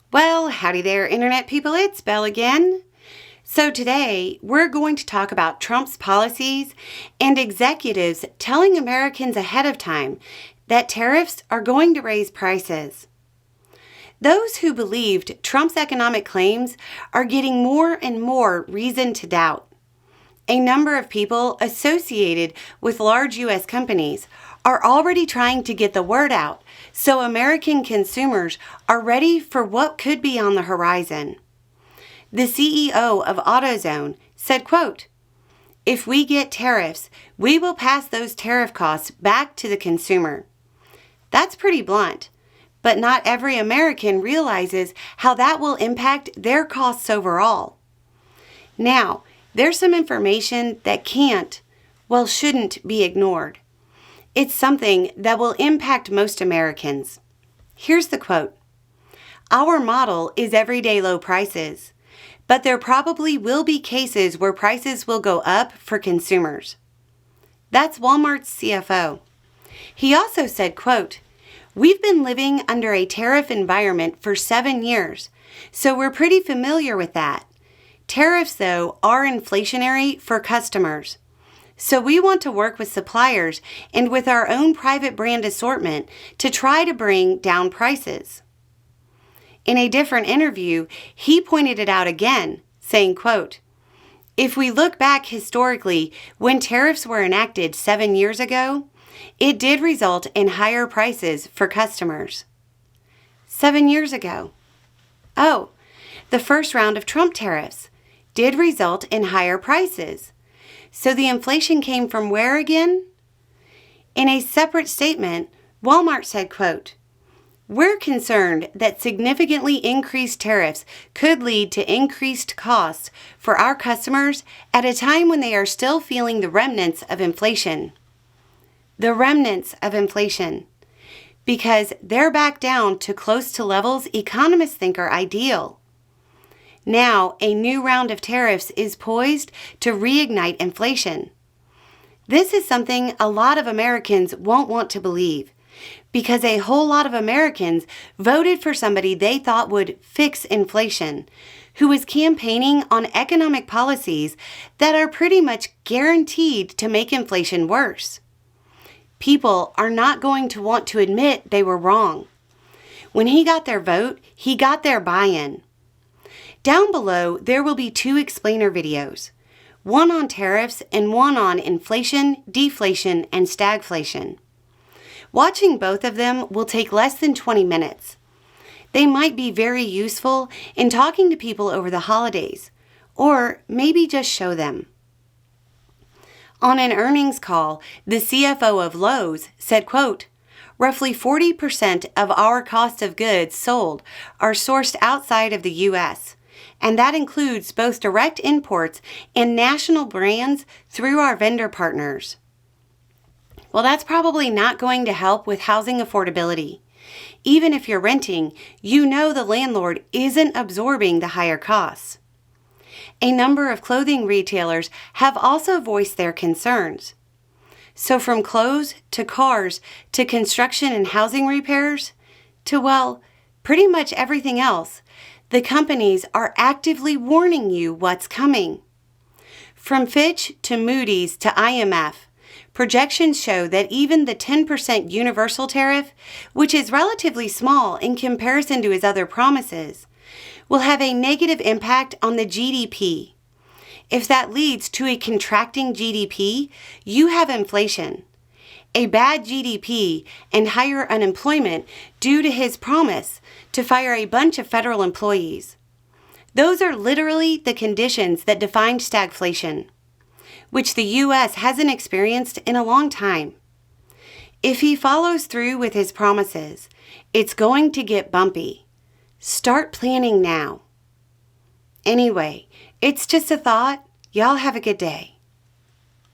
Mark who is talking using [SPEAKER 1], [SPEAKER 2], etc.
[SPEAKER 1] Well, howdy there, Internet people. It's Belle again. So today, we're going to talk about Trump's policies and executives telling Americans ahead of time that tariffs are going to raise prices. Those who believed Trump's economic claims are getting more and more reason to doubt. A number of people associated with large U.S. companies are already trying to get the word out so American consumers are ready for what could be on the horizon. The CEO of AutoZone said, quote, "If we get tariffs, we will pass those tariff costs back to the consumer." That's pretty blunt, but not every American realizes how that will impact their costs overall. Now, there's some information that shouldn't be ignored. It's something that will impact most Americans. Here's the quote. "Our model is everyday low prices, but there probably will be cases where prices will go up for consumers." That's Walmart's CFO. He also said, quote, "We've been living under a tariff environment for 7 years, so we're pretty familiar with that. Tariffs, though, are inflationary for customers. So we want to work with suppliers and with our own private brand assortment to try to bring down prices." In a different interview, he pointed it out again, saying, quote, "If we look back historically, when tariffs were enacted 7 years ago, it did result in higher prices for customers." 7 years ago. Oh, the first round of Trump tariffs did result in higher prices. So the inflation came from where again? In a separate statement, Walmart said, quote, "We're concerned that significantly increased tariffs could lead to increased costs for our customers at a time when they are still feeling the remnants of inflation." The remnants of inflation. Because they're back down to close to levels economists think are ideal. Now, a new round of tariffs is poised to reignite inflation. This is something a lot of Americans won't want to believe, because a whole lot of Americans voted for somebody they thought would fix inflation, who is campaigning on economic policies that are pretty much guaranteed to make inflation worse. People are not going to want to admit they were wrong. When he got their vote, he got their buy-in. Down below, there will be 2 explainer videos, one on tariffs and one on inflation, deflation, and stagflation. Watching both of them will take less than 20 minutes. They might be very useful in talking to people over the holidays, or maybe just show them. On an earnings call, the CFO of Lowe's said, quote, "Roughly 40% of our cost of goods sold are sourced outside of the U.S., and that includes both direct imports and national brands through our vendor partners." Well, that's probably not going to help with housing affordability. Even if you're renting, you know the landlord isn't absorbing the higher costs. A number of clothing retailers have also voiced their concerns. So from clothes to cars to construction and housing repairs to, well, pretty much everything else, the companies are actively warning you what's coming. From Fitch to Moody's to IMF, projections show that even the 10% universal tariff, which is relatively small in comparison to his other promises, will have a negative impact on the GDP. If that leads to a contracting GDP, you have inflation. A bad GDP and higher unemployment due to his promise to fire a bunch of federal employees. Those are literally the conditions that defined stagflation, which the U.S. hasn't experienced in a long time. If he follows through with his promises, it's going to get bumpy. Start planning now. Anyway, it's just a thought. Y'all have a good day.